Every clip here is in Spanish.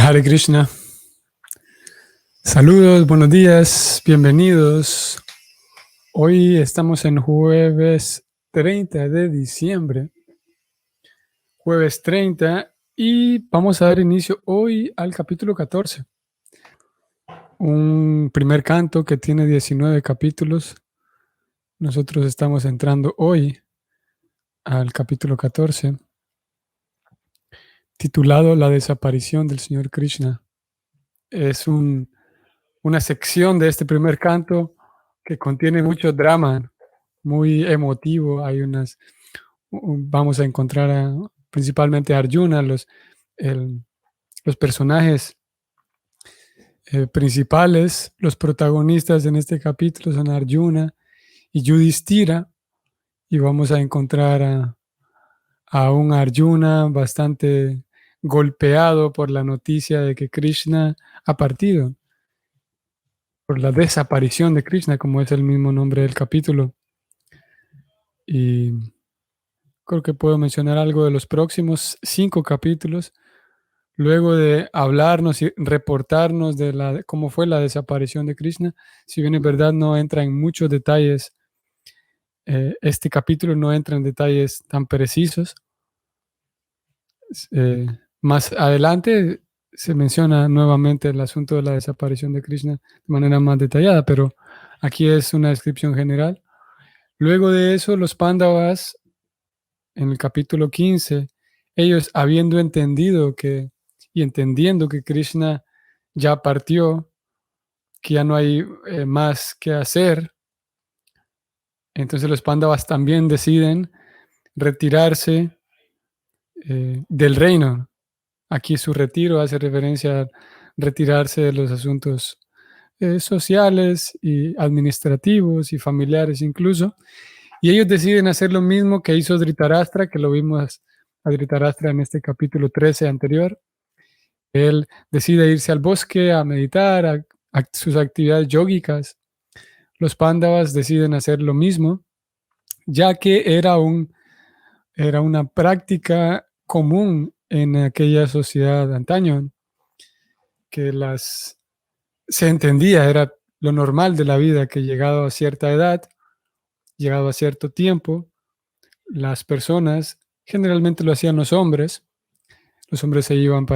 Hare Krishna. Saludos, buenos días, bienvenidos. Hoy estamos en jueves 30 de diciembre. Jueves 30 y vamos a dar inicio hoy al capítulo 14. Un primer canto que tiene 19 capítulos. Nosotros estamos entrando hoy al capítulo 14, titulado La desaparición del Señor Krishna. Es una sección de este primer canto que contiene mucho drama, muy emotivo. Vamos a encontrar principalmente a Arjuna, los personajes principales, los protagonistas en este capítulo son Arjuna y Yudhishthira, y vamos a encontrar a un Arjuna bastante golpeado por la noticia de que Krishna ha partido, por la desaparición de Krishna, como es el mismo nombre del capítulo. Y creo que puedo mencionar algo de los próximos 5 capítulos, luego de hablarnos y reportarnos de cómo fue la desaparición de Krishna. Si bien es verdad, no entra en muchos detalles, este capítulo no entra en detalles tan precisos. Más adelante se menciona nuevamente el asunto de la desaparición de Krishna de manera más detallada, pero aquí es una descripción general. Luego de eso, los Pándavas, en el capítulo 15, ellos habiendo entendido y entendiendo que Krishna ya partió, que ya no hay más que hacer, entonces los Pándavas también deciden retirarse del reino. Aquí su retiro hace referencia a retirarse de los asuntos sociales y administrativos y familiares incluso. Y ellos deciden hacer lo mismo que hizo Dhritarashtra, que lo vimos a Dhritarashtra en este capítulo 13 anterior. Él decide irse al bosque a meditar, a sus actividades yógicas. Los Pándavas deciden hacer lo mismo, ya que era una práctica común en aquella sociedad de antaño, que se entendía, era lo normal de la vida, que llegado a cierta edad, llegado a cierto tiempo, las personas, generalmente lo hacían los hombres se iban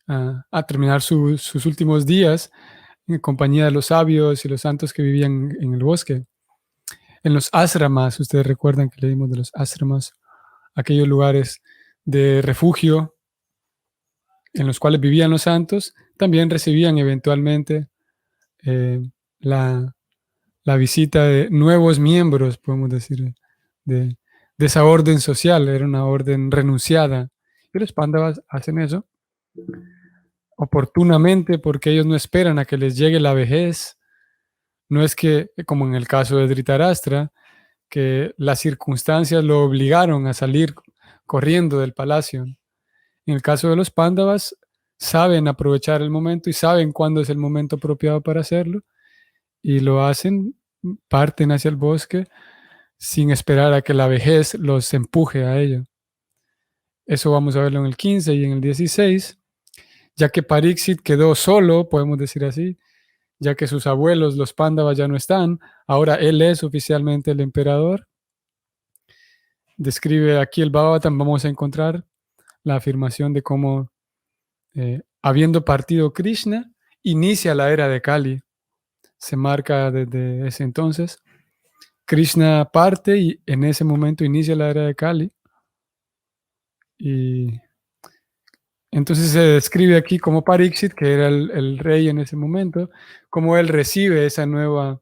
a terminar sus últimos días en compañía de los sabios y los santos que vivían en el bosque. En los ashramas, ustedes recuerdan que leímos de los ashramas, aquellos lugares de refugio en los cuales vivían los santos, también recibían eventualmente la visita de nuevos miembros, podemos decir, de esa orden social. Era una orden renunciada. Y los Pándavas hacen eso oportunamente porque ellos no esperan a que les llegue la vejez. No es que, como en el caso de Dhritarashtra, que las circunstancias lo obligaron a salir corriendo del palacio. En el caso de los Pándavas, saben aprovechar el momento y saben cuándo es el momento apropiado para hacerlo, y lo hacen, parten hacia el bosque sin esperar a que la vejez los empuje a ello. Eso vamos a verlo en el 15 y en el 16, ya que Pariksit quedó solo, podemos decir así, ya que sus abuelos, los Pándavas, ya no están. Ahora él es oficialmente el emperador. Describe aquí el Bhagavatam, vamos a encontrar la afirmación de cómo, habiendo partido Krishna, inicia la era de Kali. Se marca desde ese entonces. Krishna parte y en ese momento inicia la era de Kali. Y entonces se describe aquí como Pariksit, que era el rey en ese momento, cómo él recibe ese nueva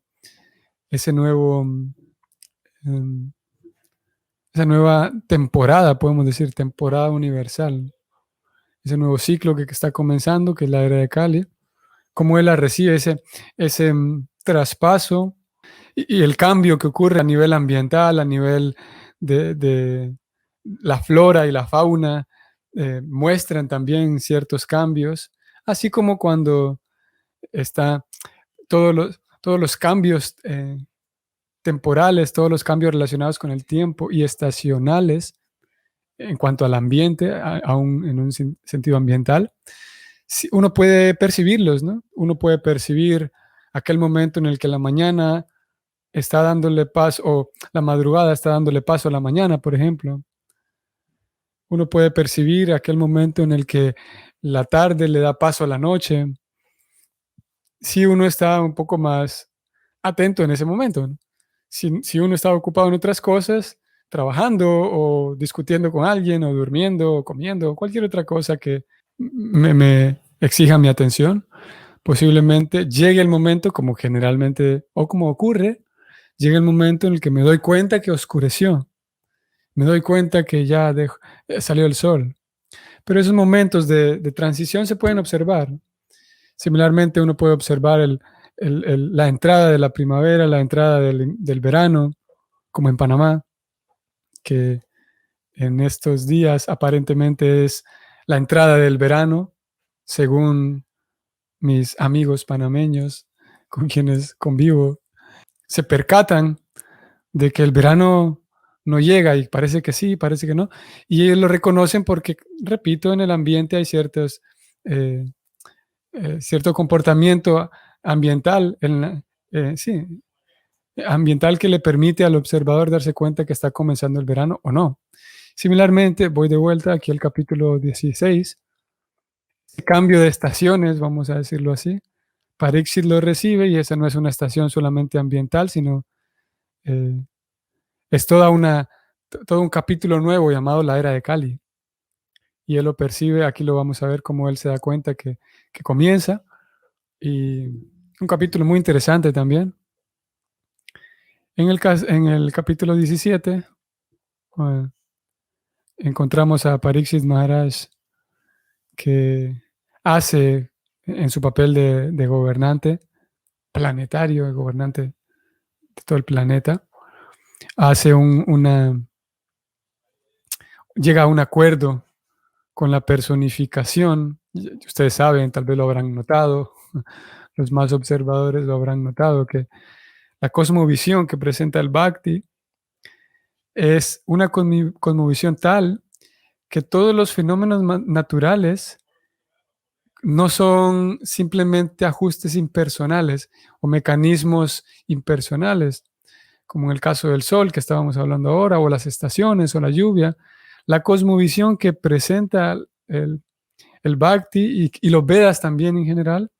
temporada, podemos decir, temporada universal, ese nuevo ciclo que está comenzando, que es la era de Kali, cómo él la recibe, ese traspaso y el cambio que ocurre a nivel ambiental, a nivel de la flora y la fauna, muestran también ciertos cambios, así como cuando está todos los cambios temporales, todos los cambios relacionados con el tiempo y estacionales en cuanto al ambiente, aún en un sentido ambiental, sí, uno puede percibirlos, ¿no? Uno puede percibir aquel momento en el que la mañana está dándole paso, o la madrugada está dándole paso a la mañana, por ejemplo. Uno puede percibir aquel momento en el que la tarde le da paso a la noche. Si uno está un poco más atento en ese momento, ¿no? Si uno está ocupado en otras cosas, trabajando o discutiendo con alguien o durmiendo o comiendo, cualquier otra cosa que me exija mi atención, posiblemente llegue el momento, como generalmente o como ocurre, llega el momento en el que me doy cuenta que oscureció, me doy cuenta que ya salió el sol. Pero esos momentos de transición se pueden observar. Similarmente, uno puede observar la entrada de la primavera, la entrada del verano, como en Panamá, que en estos días aparentemente es la entrada del verano, según mis amigos panameños con quienes convivo, se percatan de que el verano no llega y parece que sí, parece que no. Y ellos lo reconocen porque, repito, en el ambiente hay eh, cierto comportamiento ambiental, sí, ambiental que le permite al observador darse cuenta que está comenzando el verano o no. Similarmente, voy de vuelta aquí al capítulo 16, el cambio de estaciones, vamos a decirlo así. Pariksit lo recibe y esa no es una estación solamente ambiental, sino eh, es todo un capítulo nuevo llamado la era de Kali. Y él lo percibe, aquí lo vamos a ver cómo él se da cuenta que comienza. Y un capítulo muy interesante también. En el capítulo 17 eh, encontramos a Pariksit Maharaj que hace en su papel de gobernante planetario, de gobernante de todo el planeta, hace llega a un acuerdo con la personificación. Ustedes saben, tal vez lo habrán notado, los más observadores lo habrán notado, que la cosmovisión que presenta el Bhakti es una cosmovisión tal que todos los fenómenos naturales no son simplemente ajustes impersonales o mecanismos impersonales, como en el caso del sol que estábamos hablando ahora, o las estaciones o la lluvia. La cosmovisión que presenta el Bhakti y los Vedas también en general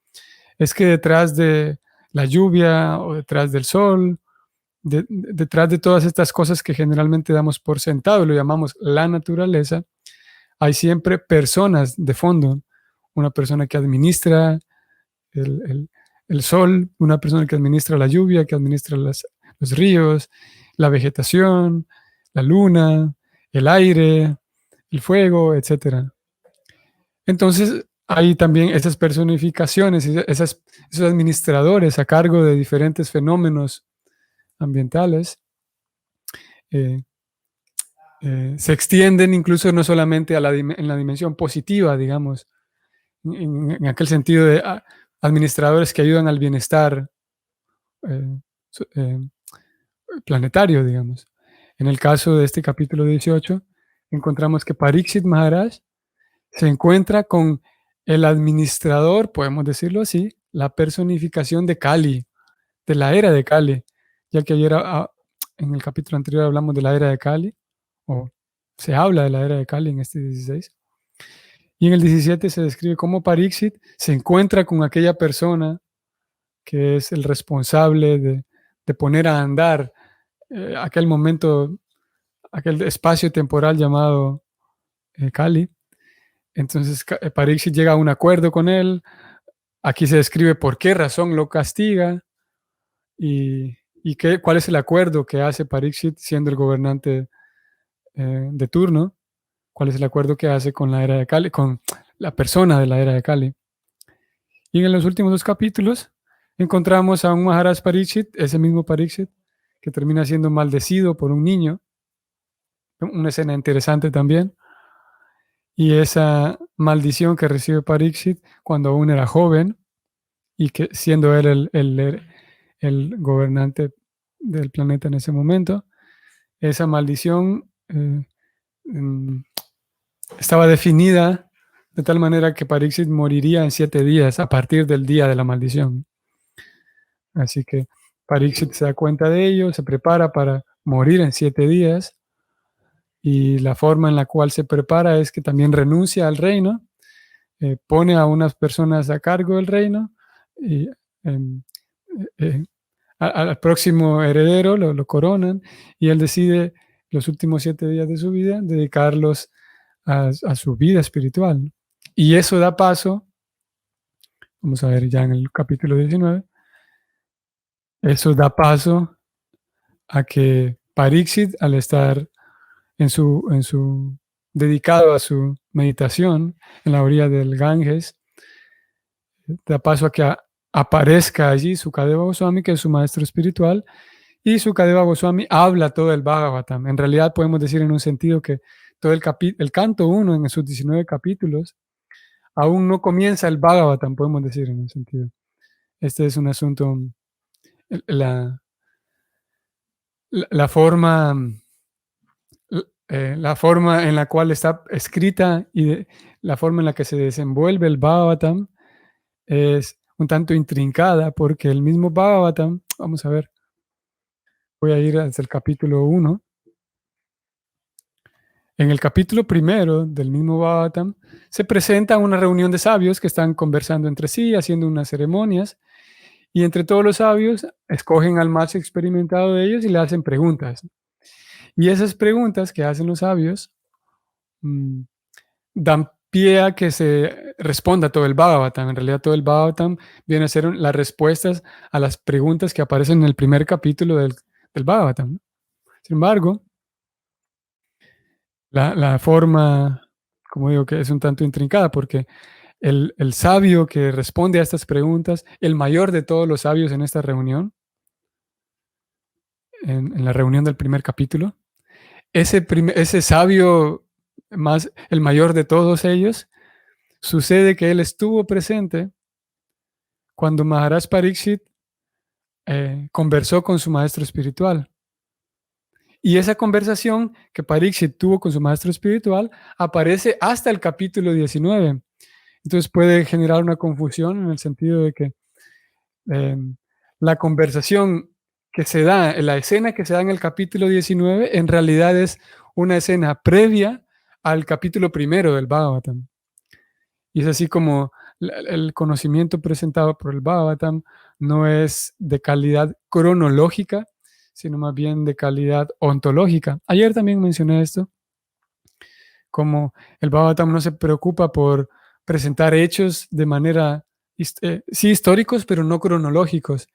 es que detrás de la lluvia o detrás del sol, detrás de todas estas cosas que generalmente damos por sentado y lo llamamos la naturaleza, hay siempre personas de fondo. Una persona que administra el, el- el sol, una persona que administra la lluvia, que administra los ríos, la vegetación, la luna, el aire, el fuego, etcétera. Entonces, hay también esas personificaciones, esos administradores a cargo de diferentes fenómenos ambientales. eh, Se extienden incluso no solamente en la dimensión positiva, digamos, en aquel sentido de administradores que ayudan al bienestar eh, eh, planetario, digamos. En el caso de este capítulo 18, encontramos que Pariksit Maharaj se encuentra con el administrador, podemos decirlo así, la personificación de Kali, de la era de Kali, ya que ayer en el capítulo anterior hablamos de la era de Kali, o se habla de la era de Kali en este 16. Y en el 17 se describe cómo Pariksit se encuentra con aquella persona que es el responsable de poner a andar aquel momento, aquel espacio temporal llamado Kali. Entonces Pariksit llega a un acuerdo con él. Aquí se describe por qué razón lo castiga y cuál es el acuerdo que hace Pariksit siendo el gobernante de turno. Cuál es el acuerdo que hace con la era de Kali, con la persona de la era de Kali. Y en los últimos dos capítulos encontramos a un Maharaj Pariksit, ese mismo Pariksit, que termina siendo maldecido por un niño. Una escena interesante también. Y esa maldición que recibe Pariksit cuando aún era joven y que siendo él el gobernante del planeta en ese momento, esa maldición estaba definida de tal manera que Pariksit moriría en 7 días a partir del día de la maldición. Así que Pariksit se da cuenta de ello, se prepara para morir en 7 días y la forma en la cual se prepara es que también renuncia al reino, pone a unas personas a cargo del reino y em, eh, al próximo heredero lo coronan y él decide los últimos 7 días de su vida dedicarlos a su vida espiritual. Y eso da paso, vamos a ver ya en el capítulo 19, eso da paso a que Pariksit, al estar en su dedicado a su meditación en la orilla del Ganges, da paso a que aparezca allí Sukadeva Goswami, que es su maestro espiritual, y Sukadeva Goswami habla todo el Bhagavatam. En realidad podemos decir en un sentido que todo el canto 1 en sus 19 capítulos aún no comienza el Bhagavatam, podemos decir en un sentido. Este es un asunto, la, la forma, la forma en la cual está escrita y la forma en la que se desenvuelve el Bhagavatam es un tanto intrincada porque el mismo Bhagavatam, vamos a ver, voy a ir hasta el capítulo 1. En el capítulo primero del mismo Bhagavatam se presenta una reunión de sabios que están conversando entre sí, haciendo unas ceremonias, y entre todos los sabios escogen al más experimentado de ellos y le hacen preguntas. Y esas preguntas que hacen los sabios mm, dan pie a que se responda todo el Bhagavatam. En realidad todo el Bhagavatam viene a ser las respuestas a las preguntas que aparecen en el primer capítulo del Bhagavatam. Sin embargo, la forma, como digo, que es un tanto intrincada porque el sabio que responde a estas preguntas, el mayor de todos los sabios en esta reunión, en la reunión del primer capítulo, ese sabio más, el mayor de todos ellos, sucede que él estuvo presente cuando Maharaj Pariksit conversó con su maestro espiritual. Y esa conversación que Pariksit tuvo con su maestro espiritual aparece hasta el capítulo 19. Entonces puede generar una confusión en el sentido de que eh, la conversación que se da, la escena que se da en el capítulo 19, en realidad es una escena previa al capítulo primero del Bhagavatam. Y es así como el conocimiento presentado por el Bhagavatam no es de calidad cronológica, sino más bien de calidad ontológica. Ayer también mencioné esto, como el Bhagavatam no se preocupa por presentar hechos de manera, sí históricos, pero no cronológicos,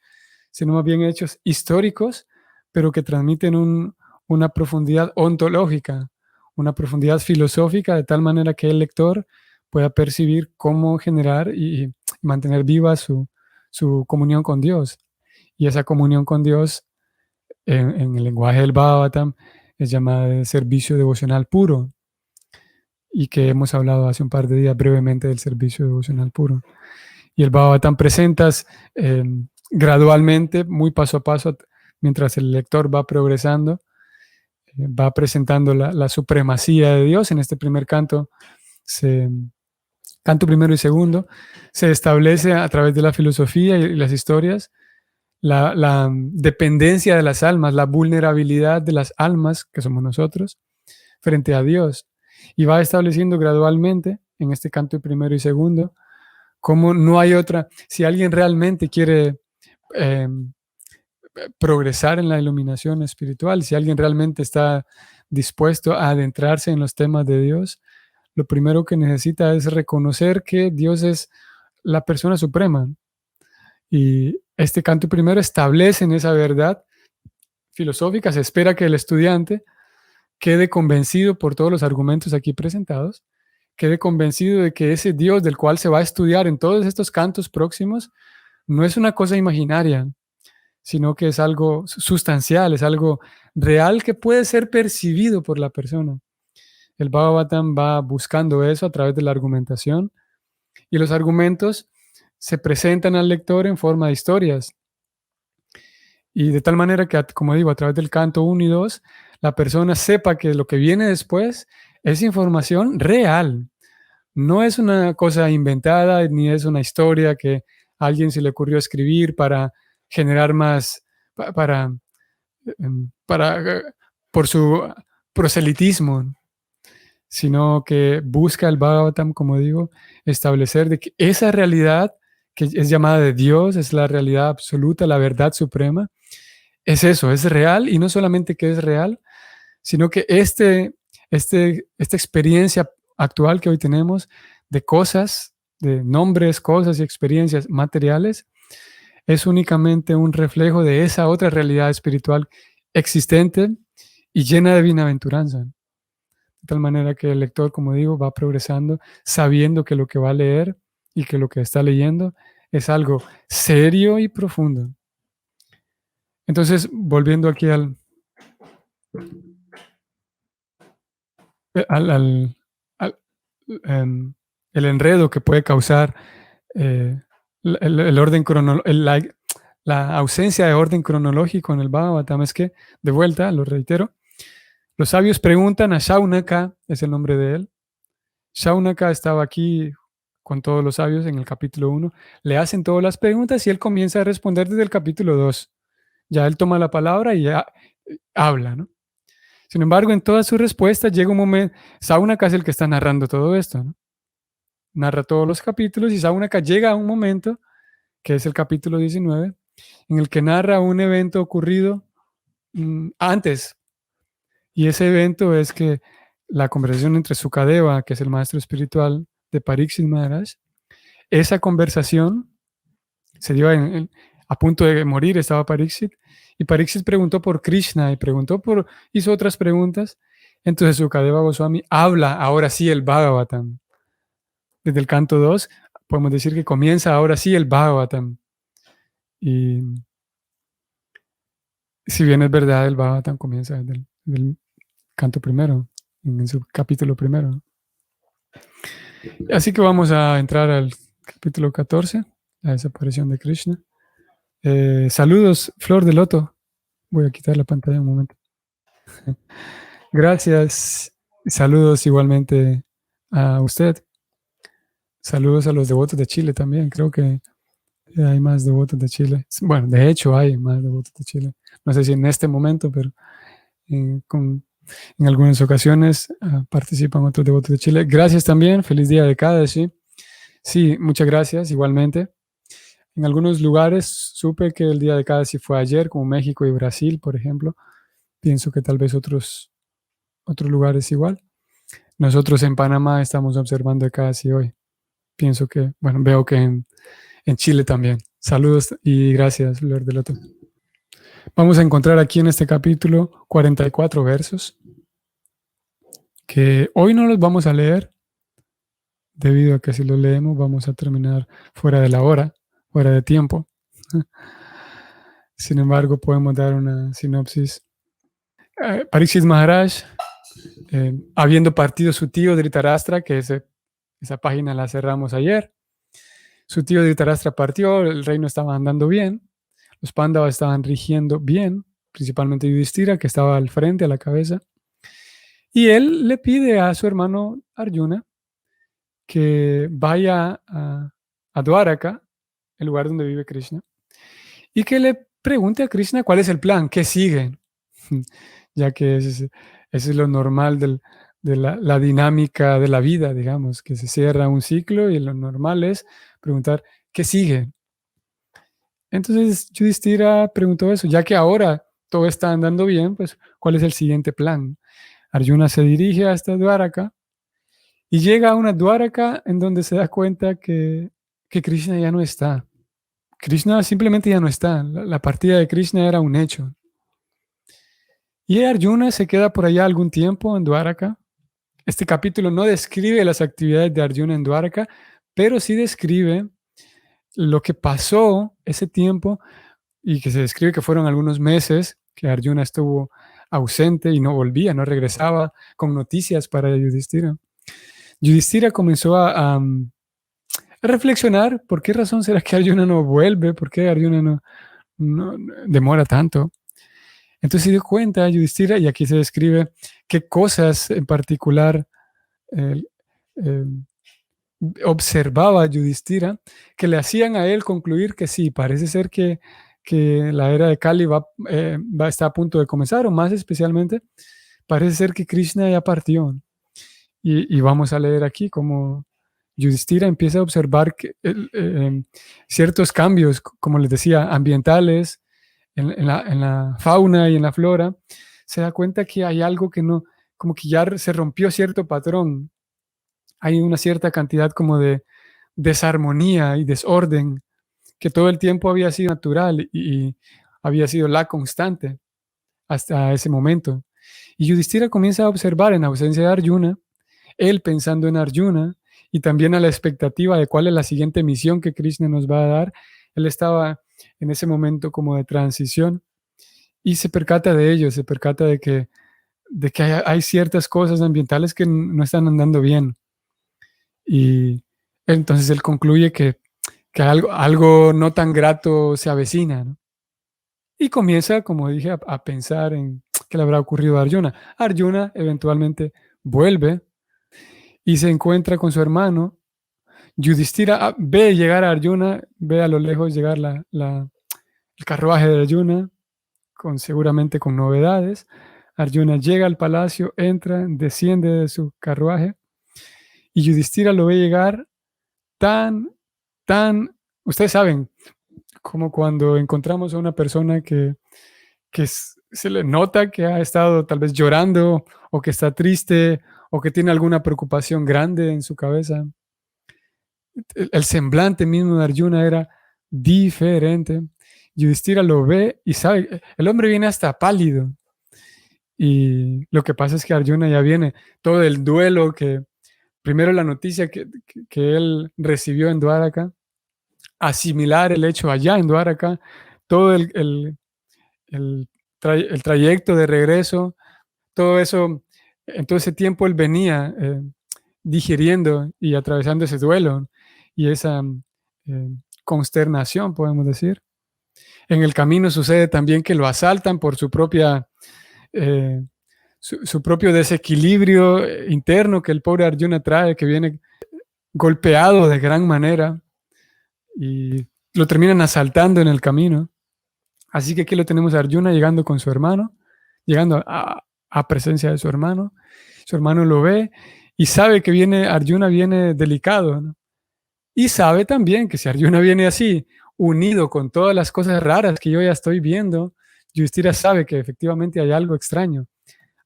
sino más bien hechos históricos, pero que transmiten una profundidad ontológica, una profundidad filosófica, de tal manera que el lector pueda percibir cómo generar y mantener viva su comunión con Dios. Y esa comunión con Dios, en el lenguaje del Bhagavatam, es llamada de servicio devocional puro, y que hemos hablado hace un par de días brevemente del servicio devocional puro. Y el Bhagavatam presentas gradualmente, muy paso a paso, mientras el lector va progresando, va presentando la supremacía de Dios. En este primer canto, canto primero y segundo, se establece a través de la filosofía y las historias la dependencia de las almas, la vulnerabilidad de las almas, que somos nosotros, frente a Dios. Y va estableciendo gradualmente, en este canto primero y segundo, cómo no hay otra. Si alguien realmente quiere eh, progresar en la iluminación espiritual, si alguien realmente está dispuesto a adentrarse en los temas de Dios, lo primero que necesita es reconocer que Dios es la persona suprema. Y este canto primero establece en esa verdad filosófica. Se espera que el estudiante quede convencido por todos los argumentos aquí presentados, quede convencido de que ese Dios del cual se va a estudiar en todos estos cantos próximos no es una cosa imaginaria, sino que es algo sustancial, es algo real que puede ser percibido por la persona. El Bhagavatam va buscando eso a través de la argumentación, y los argumentos se presentan al lector en forma de historias. Y de tal manera que, como digo, a través del canto 1 y 2, la persona sepa que lo que viene después es información real. No es una cosa inventada ni es una historia que a alguien se le ocurrió escribir para generar más, para por su proselitismo, sino que busca el Bhagavatam, como digo, establecer de que esa realidad que es llamada de Dios, es la realidad absoluta, la verdad suprema, es eso, es real, y no solamente que es real, sino que esta experiencia actual que hoy tenemos de cosas, de nombres, cosas y experiencias materiales, es únicamente un reflejo de esa otra realidad espiritual existente y llena de bienaventuranza. De tal manera que el lector, como digo, va progresando sabiendo que lo que va a leer y que lo que está leyendo es algo serio y profundo. Entonces, volviendo aquí al, al- al- el enredo que puede causar eh, el orden la ausencia de orden cronológico en el Bhagavatam es que, de vuelta, lo reitero, los sabios preguntan a Shaunaka, es el nombre de él. Shaunaka estaba aquí con todos los sabios en el capítulo 1, le hacen todas las preguntas y él comienza a responder desde el capítulo 2. Ya él toma la palabra y ya habla, ¿no? Sin embargo, en todas sus respuestas llega un momento, Shaunaka es el que está narrando todo esto, ¿no? Narra todos los capítulos y Shaunaka llega a un momento, que es el capítulo 19, en el que narra un evento ocurrido antes. Y ese evento es que la conversación entre Sukadeva, que es el maestro espiritual de Pariksit Maharaj, esa conversación se dio a punto de morir, estaba Pariksit, y Pariksit preguntó por Krishna y hizo otras preguntas. Entonces Sukadeva Goswami habla ahora sí el Bhagavatam. Desde el canto 2 podemos decir que comienza ahora sí el Bhagavatam. Y si bien es verdad, el Bhagavatam comienza desde el canto primero, en su capítulo primero, ¿no? Así que vamos a entrar al capítulo 14, la desaparición de Krishna. Saludos, Flor de Loto. Voy a quitar la pantalla un momento. Gracias. Saludos igualmente a usted. Saludos a los devotos de Chile también. Creo que hay más devotos de Chile. Bueno, de hecho hay más devotos de Chile. No sé si en este momento, pero en algunas ocasiones participan otros devotos de Chile. Gracias también. Feliz día de Kadasi. Sí, muchas gracias igualmente. En algunos lugares supe que el día de Kadasi fue ayer, como México y Brasil, por ejemplo. Pienso que tal vez otros lugares igual. Nosotros en Panamá estamos observando Kadasi hoy. Pienso que, bueno, veo que en Chile también. Saludos y gracias, Lord del Loto. Vamos a encontrar aquí en este capítulo 44 versos que hoy no los vamos a leer debido a que si los leemos vamos a terminar fuera de la hora, fuera de tiempo. Sin embargo, podemos dar una sinopsis. Pariksit Maharaj, habiendo partido su tío Dhritarashtra, que esa página la cerramos ayer, su tío Dhritarashtra partió, el reino estaba andando bien, los Pandavas estaban rigiendo bien, principalmente Yudhishthira, que estaba al frente, a la cabeza, y él le pide a su hermano Arjuna que vaya a Dwaraka, el lugar donde vive Krishna, y que le pregunte a Krishna cuál es el plan, qué sigue, ya que eso es lo normal de la dinámica de la vida, digamos, que se cierra un ciclo y lo normal es preguntar, ¿qué sigue? Entonces Yudhishthira preguntó eso, ya que ahora todo está andando bien, pues ¿cuál es el siguiente plan? Arjuna se dirige hasta Dwaraka y llega a una Dwaraka en donde se da cuenta que Krishna ya no está. Krishna simplemente ya no está. La partida de Krishna era un hecho. Y Arjuna se queda por allá algún tiempo en Dwaraka. Este capítulo no describe las actividades de Arjuna en Dwaraka, pero sí describe lo que pasó ese tiempo y que se describe que fueron algunos meses que Arjuna estuvo ausente y no volvía, no regresaba con noticias para Yudhishthira. Yudhishthira comenzó a reflexionar por qué razón será que Arjuna no vuelve, por qué Arjuna no demora tanto. Entonces se dio cuenta Yudhishthira, y aquí se describe qué cosas en particular eh, eh, observaba Yudhishthira, que le hacían a él concluir que sí, parece ser que la era de Kali está a punto de comenzar, o más especialmente, parece ser que Krishna ya partió. Y vamos a leer aquí cómo Yudhishthira empieza a observar ciertos cambios, como les decía, ambientales, en la fauna y en la flora. Se da cuenta que hay algo que no, como que ya se rompió cierto patrón. Hay una cierta cantidad como de desarmonía y desorden que todo el tiempo había sido natural y había sido la constante hasta ese momento. Y Yudhishthira comienza a observar en ausencia de Arjuna, él pensando en Arjuna y también a la expectativa de cuál es la siguiente misión que Krishna nos va a dar. Él estaba en ese momento como de transición y se percata de ello, se percata de que hay ciertas cosas ambientales que no están andando bien. Y entonces él concluye que algo no tan grato se avecina, ¿no? Y comienza, como dije, a pensar en qué le habrá ocurrido a Arjuna. Arjuna eventualmente vuelve y se encuentra con su hermano. Yudhishthira ve llegar a Arjuna, ve a lo lejos llegar el carruaje de Arjuna, seguramente con novedades. Arjuna llega al palacio, entra, desciende de su carruaje y Yudhishthira lo ve llegar tan, tan, ustedes saben, como cuando encontramos a una persona que se le nota que ha estado tal vez llorando o que está triste o que tiene alguna preocupación grande en su cabeza. El semblante mismo de Arjuna era diferente. Yudhishthira lo ve y sabe, el hombre viene hasta pálido. Y lo que pasa es que Arjuna ya viene todo el duelo primero la noticia que él recibió en Dwaraka, asimilar el hecho allá en Dwaraka, todo el trayecto de regreso, todo eso, en todo ese tiempo él venía digiriendo y atravesando ese duelo y esa eh, consternación, podemos decir. En el camino sucede también que lo asaltan por eh, su propio desequilibrio interno que el pobre Arjuna trae, que viene golpeado de gran manera y lo terminan asaltando en el camino. Así que aquí lo tenemos a Arjuna llegando con su hermano, llegando a presencia de su hermano. Su hermano lo ve y sabe que Arjuna viene delicado, ¿no? Y sabe también que si Arjuna viene así, unido con todas las cosas raras que yo ya estoy viendo, Yudhishthira sabe que efectivamente hay algo extraño,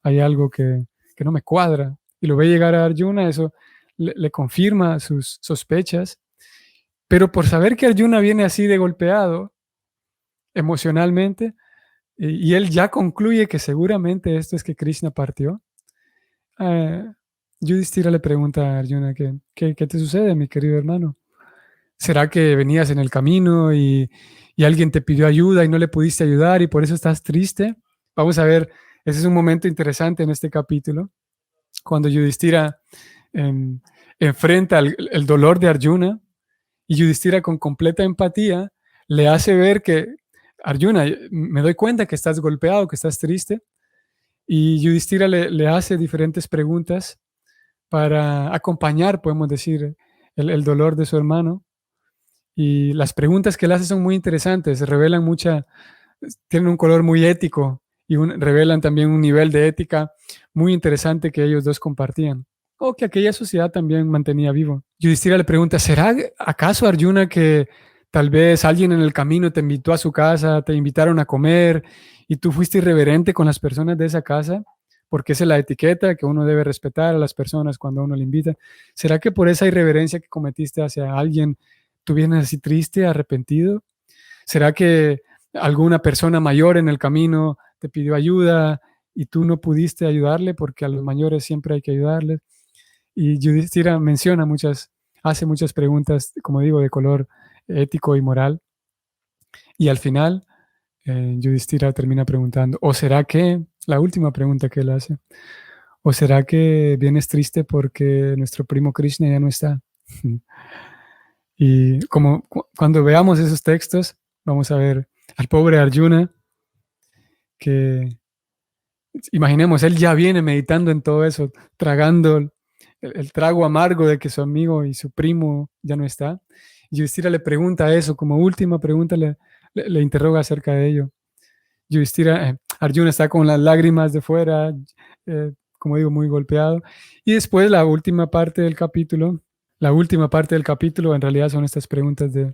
hay algo que no me cuadra. Y lo ve llegar a Arjuna, eso le confirma sus sospechas. Pero por saber que Arjuna viene así de golpeado emocionalmente, y él ya concluye que seguramente esto es que Krishna partió, Yudhishthira le pregunta a Arjuna, ¿qué te sucede, mi querido hermano? ¿Será que venías en el camino y alguien te pidió ayuda y no le pudiste ayudar y por eso estás triste? Vamos a ver, ese es un momento interesante en este capítulo, cuando Yudhishthira em, enfrenta el dolor de Arjuna y Yudhishthira con completa empatía le hace ver que, Arjuna, me doy cuenta que estás golpeado, que estás triste, y Yudhishthira le hace diferentes preguntas para acompañar, podemos decir, el dolor de su hermano. Y las preguntas que le hace son muy interesantes, revelan tienen un color muy ético y revelan también un nivel de ética muy interesante que ellos dos compartían, o que aquella sociedad también mantenía vivo. Yudhishthira le pregunta, ¿será acaso, Arjuna, que tal vez alguien en el camino te invitó a su casa, te invitaron a comer y tú fuiste irreverente con las personas de esa casa? Porque esa es la etiqueta que uno debe respetar a las personas cuando uno le invita. ¿Será que por esa irreverencia que cometiste hacia alguien, tú vienes así triste, arrepentido? ¿Será que alguna persona mayor en el camino te pidió ayuda y tú no pudiste ayudarle? Porque a los mayores siempre hay que ayudarles. Y Yudhishthira hace muchas preguntas, como digo, de color ético y moral. Y al final, Yudhishthira termina preguntando, ¿o será que, la última pregunta que él hace, ¿o será que vienes triste porque nuestro primo Krishna ya no está? Y cuando veamos esos textos, vamos a ver al pobre Arjuna que imaginemos, él ya viene meditando en todo eso, tragando el trago amargo de que su amigo y su primo ya no está. Y Yudhishthira le pregunta eso, como última pregunta le interroga acerca de ello. Yudhishthira, Arjuna está con las lágrimas de fuera, como digo, muy golpeado. Y después la última parte del capítulo en realidad son estas preguntas de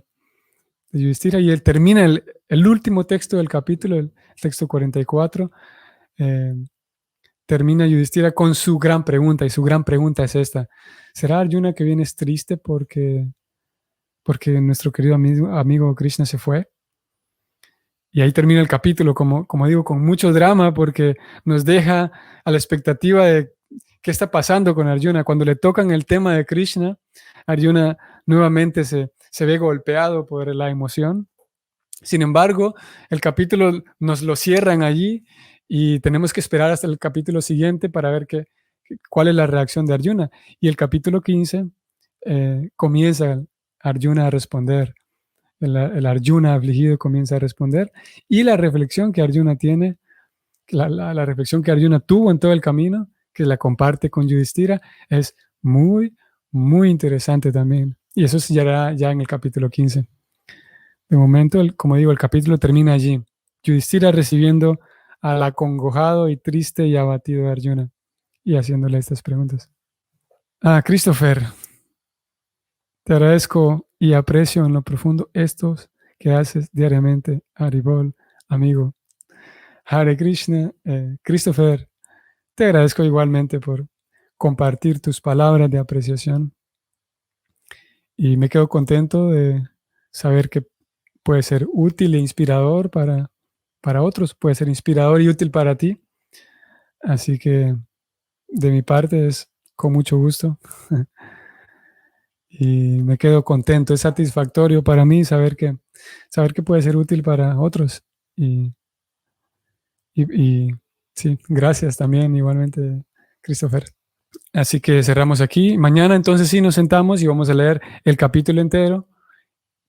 Yudhishthira, y él termina el último texto del capítulo, el texto 44, eh, termina Yudhishthira con su gran pregunta, y su gran pregunta es esta: ¿será Arjuna que vienes triste porque nuestro querido amigo Krishna se fue? Y ahí termina el capítulo, como digo, con mucho drama, porque nos deja a la expectativa de qué está pasando con Arjuna. Cuando le tocan el tema de Krishna, Arjuna nuevamente se ve golpeado por la emoción. Sin embargo, el capítulo nos lo cierran allí y tenemos que esperar hasta el capítulo siguiente para ver cuál es la reacción de Arjuna. Y el capítulo 15 comienza Arjuna a responder. El Arjuna afligido comienza a responder, y la reflexión que Arjuna tiene, la reflexión que Arjuna tuvo en todo el camino, que la comparte con Yudhishthira, es muy, muy interesante también. Y eso se llegará ya en el capítulo 15. De momento, como digo, el capítulo termina allí. Yudhishthira recibiendo al acongojado y triste y abatido Arjuna y haciéndole estas preguntas. Christopher, te agradezco y aprecio en lo profundo estos que haces diariamente, Haribol, amigo. Hare Krishna, Christopher, te agradezco igualmente por compartir tus palabras de apreciación, y me quedo contento de saber que puede ser útil e inspirador para otros, puede ser inspirador y útil para ti. Así que de mi parte es con mucho gusto. Y me quedo contento, es satisfactorio para mí saber que puede ser útil para otros. Y sí, gracias también igualmente, Christopher. Así que cerramos aquí. Mañana entonces sí nos sentamos y vamos a leer el capítulo entero,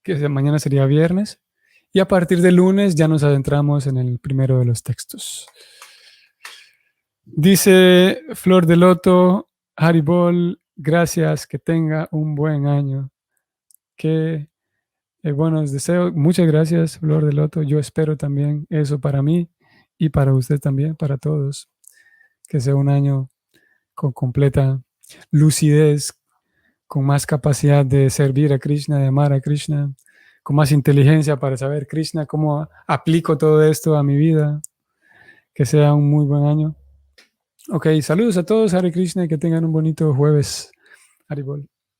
que mañana sería viernes. Y a partir del lunes ya nos adentramos en el primero de los textos. Dice Flor de Loto, Haribol, gracias, que tenga un buen año. Qué buenos deseos. Muchas gracias, Flor de Loto. Yo espero también eso para mí y para usted también, para todos. Que sea un año con completa lucidez, con más capacidad de servir a Krishna, de amar a Krishna, con más inteligencia para saber Krishna, cómo aplico todo esto a mi vida. Que sea un muy buen año. Ok, saludos a todos, Hare Krishna, y que tengan un bonito jueves. Haribol.